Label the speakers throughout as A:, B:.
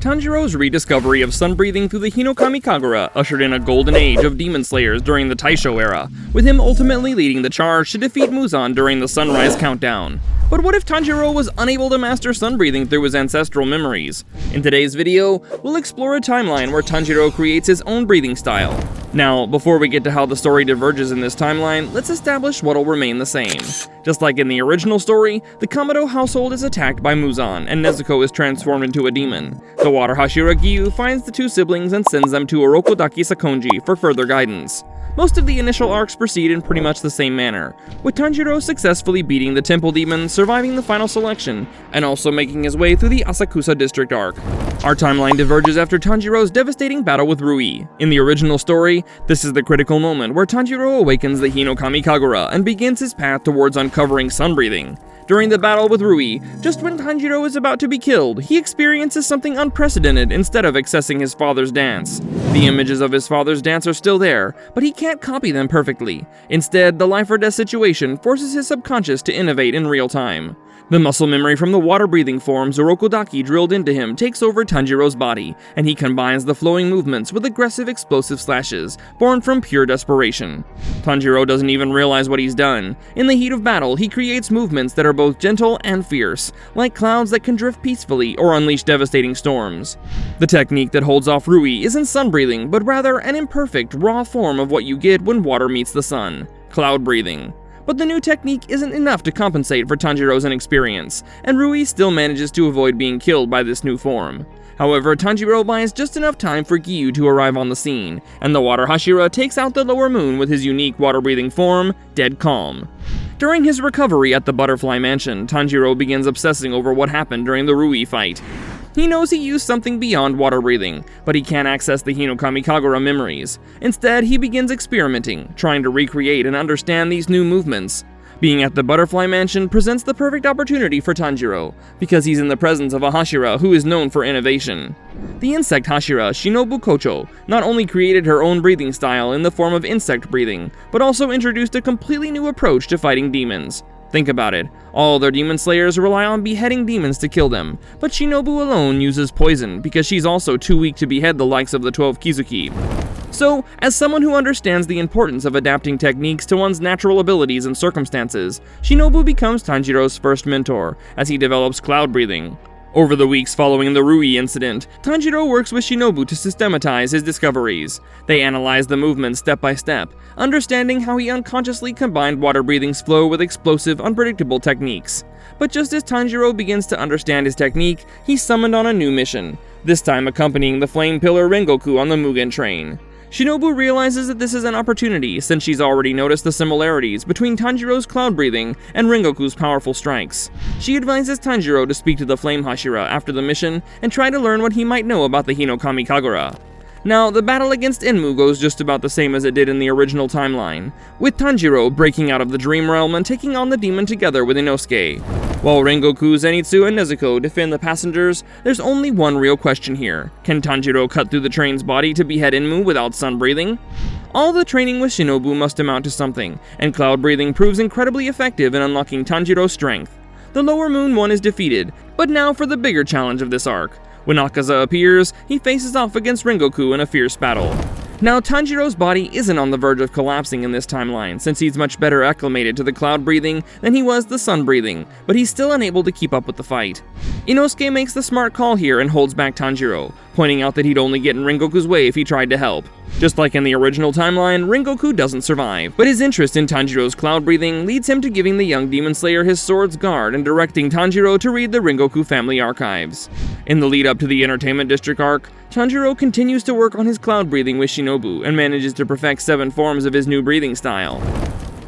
A: Tanjiro's rediscovery of sun-breathing through the Hinokami Kagura ushered in a golden age of demon slayers during the Taisho era, with him ultimately leading the charge to defeat Muzan during the Sunrise Countdown. But what if Tanjiro was unable to master sun-breathing through his ancestral memories? In today's video, we'll explore a timeline where Tanjiro creates his own breathing style. Now, before we get to how the story diverges in this timeline, let's establish what'll remain the same. Just like in the original story, the Kamado household is attacked by Muzan, and Nezuko is transformed into a demon. The Water Hashira Giyu finds the two siblings and sends them to Urokodaki Sakonji for further guidance. Most of the initial arcs proceed in pretty much the same manner, with Tanjiro successfully beating the Temple Demon, surviving the final selection, and also making his way through the Asakusa District arc. Our timeline diverges after Tanjiro's devastating battle with Rui. In the original story, this is the critical moment where Tanjiro awakens the Hinokami Kagura and begins his path towards uncovering sun-breathing. During the battle with Rui, just when Tanjiro is about to be killed, he experiences something unprecedented instead of accessing his father's dance. The images of his father's dance are still there, but he can't copy them perfectly. Instead, the life or death situation forces his subconscious to innovate in real time. The muscle memory from the water-breathing forms Urokodaki drilled into him takes over Tanjiro's body, and he combines the flowing movements with aggressive explosive slashes, born from pure desperation. Tanjiro doesn't even realize what he's done. In the heat of battle, he creates movements that are both gentle and fierce, like clouds that can drift peacefully or unleash devastating storms. The technique that holds off Rui isn't sun-breathing, but rather an imperfect, raw form of what you get when water meets the sun: cloud breathing. But the new technique isn't enough to compensate for Tanjiro's inexperience, and Rui still manages to avoid being killed by this new form. However, Tanjiro buys just enough time for Giyu to arrive on the scene, and the Water Hashira takes out the Lower Moon with his unique water-breathing form, Dead Calm. During his recovery at the Butterfly Mansion, Tanjiro begins obsessing over what happened during the Rui fight. He knows he used something beyond water breathing, but he can't access the Hinokami Kagura memories. Instead, he begins experimenting, trying to recreate and understand these new movements. Being at the Butterfly Mansion presents the perfect opportunity for Tanjiro, because he's in the presence of a Hashira who is known for innovation. The insect Hashira, Shinobu Kocho, not only created her own breathing style in the form of insect breathing, but also introduced a completely new approach to fighting demons. Think about it, all other demon slayers rely on beheading demons to kill them, but Shinobu alone uses poison because she's also too weak to behead the likes of the 12 Kizuki. So, as someone who understands the importance of adapting techniques to one's natural abilities and circumstances, Shinobu becomes Tanjiro's first mentor, as he develops cloud breathing. Over the weeks following the Rui incident, Tanjiro works with Shinobu to systematize his discoveries. They analyze the movements step by step, understanding how he unconsciously combined water-breathing's flow with explosive, unpredictable techniques. But just as Tanjiro begins to understand his technique, he's summoned on a new mission, this time accompanying the Flame Pillar Rengoku on the Mugen train. Shinobu realizes that this is an opportunity since she's already noticed the similarities between Tanjiro's cloud breathing and Rengoku's powerful strikes. She advises Tanjiro to speak to the Flame Hashira after the mission and try to learn what he might know about the Hinokami Kagura. Now, the battle against Enmu goes just about the same as it did in the original timeline, with Tanjiro breaking out of the Dream Realm and taking on the demon together with Inosuke. While Rengoku, Zenitsu, and Nezuko defend the passengers, there's only one real question here. Can Tanjiro cut through the train's body to behead Enmu without sun-breathing? All the training with Shinobu must amount to something, and cloud breathing proves incredibly effective in unlocking Tanjiro's strength. The Lower Moon one is defeated, but now for the bigger challenge of this arc. When Akaza appears, he faces off against Rengoku in a fierce battle. Now, Tanjiro's body isn't on the verge of collapsing in this timeline, since he's much better acclimated to the cloud breathing than he was the sun breathing, but he's still unable to keep up with the fight. Inosuke makes the smart call here and holds back Tanjiro, pointing out that he'd only get in Rengoku's way if he tried to help. Just like in the original timeline, Rengoku doesn't survive, but his interest in Tanjiro's cloud breathing leads him to giving the young demon slayer his sword's guard and directing Tanjiro to read the Rengoku family archives. In the lead up to the Entertainment District arc, Tanjiro continues to work on his cloud breathing with Shinobu and manages to perfect 7 forms of his new breathing style.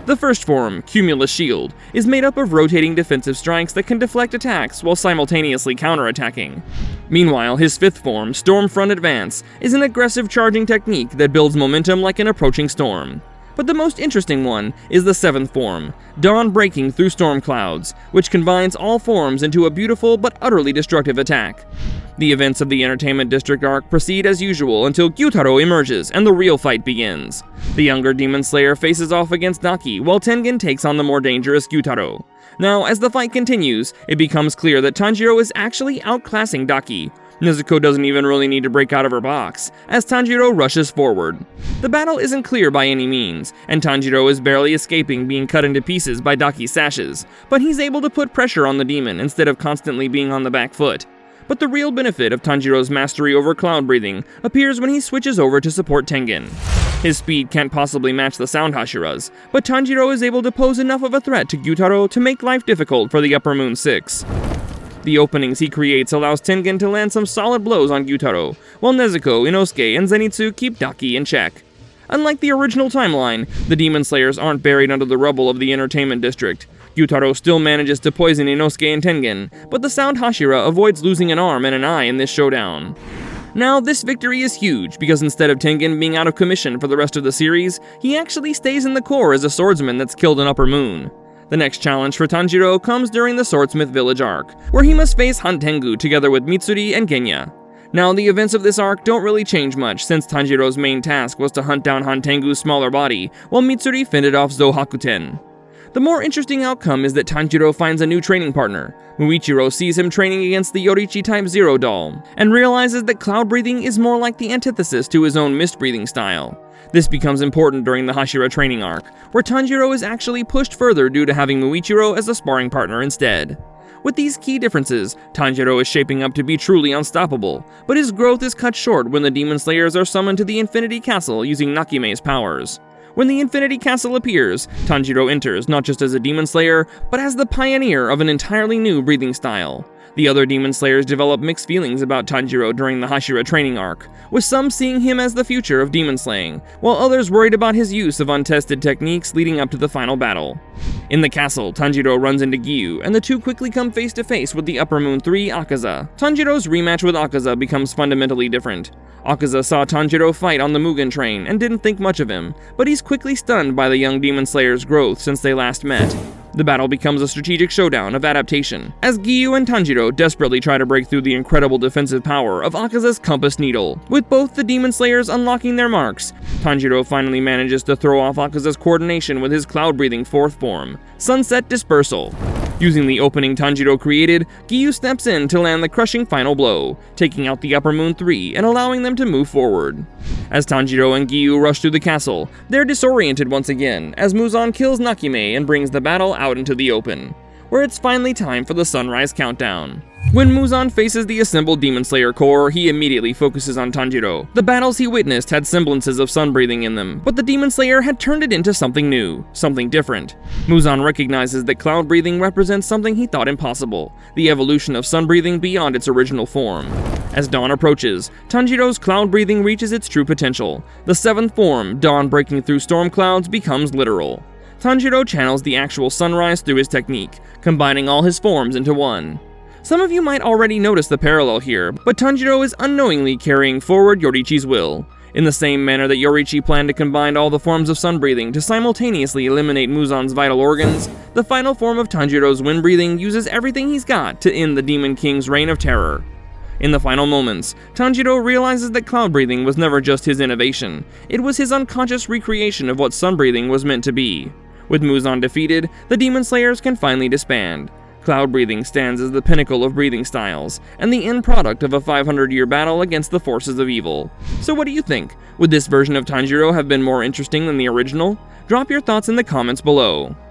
A: The first form, Cumulus Shield, is made up of rotating defensive strikes that can deflect attacks while simultaneously counterattacking. Meanwhile, his 5th form, Stormfront Advance, is an aggressive charging technique that builds momentum like an approaching storm. But the most interesting one is the 7th form, Dawn Breaking Through Storm Clouds, which combines all forms into a beautiful but utterly destructive attack. The events of the Entertainment District arc proceed as usual until Gyutaro emerges and the real fight begins. The younger Demon Slayer faces off against Daki, while Tengen takes on the more dangerous Gyutaro. Now, as the fight continues, it becomes clear that Tanjiro is actually outclassing Daki. Nezuko doesn't even really need to break out of her box, as Tanjiro rushes forward. The battle isn't clear by any means, and Tanjiro is barely escaping being cut into pieces by Daki's sashes, but he's able to put pressure on the demon instead of constantly being on the back foot. But the real benefit of Tanjiro's mastery over cloud breathing appears when he switches over to support Tengen. His speed can't possibly match the sound Hashira's, but Tanjiro is able to pose enough of a threat to Gyutaro to make life difficult for the Upper Moon 6. The openings he creates allows Tengen to land some solid blows on Gyutaro, while Nezuko, Inosuke, and Zenitsu keep Daki in check. Unlike the original timeline, the Demon Slayers aren't buried under the rubble of the entertainment district. Gyutaro still manages to poison Inosuke and Tengen, but the sound Hashira avoids losing an arm and an eye in this showdown. Now, this victory is huge, because instead of Tengen being out of commission for the rest of the series, he actually stays in the core as a swordsman that's killed an Upper Moon. The next challenge for Tanjiro comes during the Swordsmith Village arc, where he must face Hunt Tengu together with Mitsuri and Genya. Now, the events of this arc don't really change much, since Tanjiro's main task was to hunt down Hunt Tengu's smaller body, while Mitsuri fended off Zohakuten. The more interesting outcome is that Tanjiro finds a new training partner. Muichiro sees him training against the Yorichi Type 0 doll, and realizes that cloud breathing is more like the antithesis to his own mist breathing style. This becomes important during the Hashira training arc, where Tanjiro is actually pushed further due to having Muichiro as a sparring partner instead. With these key differences, Tanjiro is shaping up to be truly unstoppable, but his growth is cut short when the Demon Slayers are summoned to the Infinity Castle using Nakime's powers. When the Infinity Castle appears, Tanjiro enters not just as a Demon Slayer, but as the pioneer of an entirely new breathing style. The other Demon Slayers develop mixed feelings about Tanjiro during the Hashira training arc, with some seeing him as the future of demon slaying, while others worried about his use of untested techniques leading up to the final battle. In the castle, Tanjiro runs into Giyu, and the two quickly come face to face with the Upper Moon 3 Akaza. Tanjiro's rematch with Akaza becomes fundamentally different. Akaza saw Tanjiro fight on the Mugen train and didn't think much of him, but he's quickly stunned by the young Demon Slayer's growth since they last met. The battle becomes a strategic showdown of adaptation, as Giyu and Tanjiro desperately try to break through the incredible defensive power of Akaza's Compass Needle. With both the Demon Slayers unlocking their marks, Tanjiro finally manages to throw off Akaza's coordination with his cloud-breathing fourth form, Sunset Dispersal. Using the opening Tanjiro created, Giyu steps in to land the crushing final blow, taking out the Upper Moon 3 and allowing them to move forward. As Tanjiro and Giyu rush through the castle, they're disoriented once again, as Muzan kills Nakime and brings the battle out into the open, where it's finally time for the sunrise countdown. When Muzan faces the assembled Demon Slayer Corps, he immediately focuses on Tanjiro. The battles he witnessed had semblances of sun breathing in them, but the Demon Slayer had turned it into something new, something different. Muzan recognizes that cloud breathing represents something he thought impossible, the evolution of sun breathing beyond its original form. As dawn approaches, Tanjiro's cloud breathing reaches its true potential. The seventh form, dawn breaking through storm clouds, becomes literal. Tanjiro channels the actual sunrise through his technique, combining all his forms into one. Some of you might already notice the parallel here, but Tanjiro is unknowingly carrying forward Yorichi's will. In the same manner that Yorichi planned to combine all the forms of sun breathing to simultaneously eliminate Muzan's vital organs, the final form of Tanjiro's wind breathing uses everything he's got to end the Demon King's reign of terror. In the final moments, Tanjiro realizes that cloud breathing was never just his innovation, it was his unconscious recreation of what sun breathing was meant to be. With Muzan defeated, the Demon Slayers can finally disband. Cloud breathing stands as the pinnacle of breathing styles, and the end product of a 500-year battle against the forces of evil. So what do you think? Would this version of Tanjiro have been more interesting than the original? Drop your thoughts in the comments below.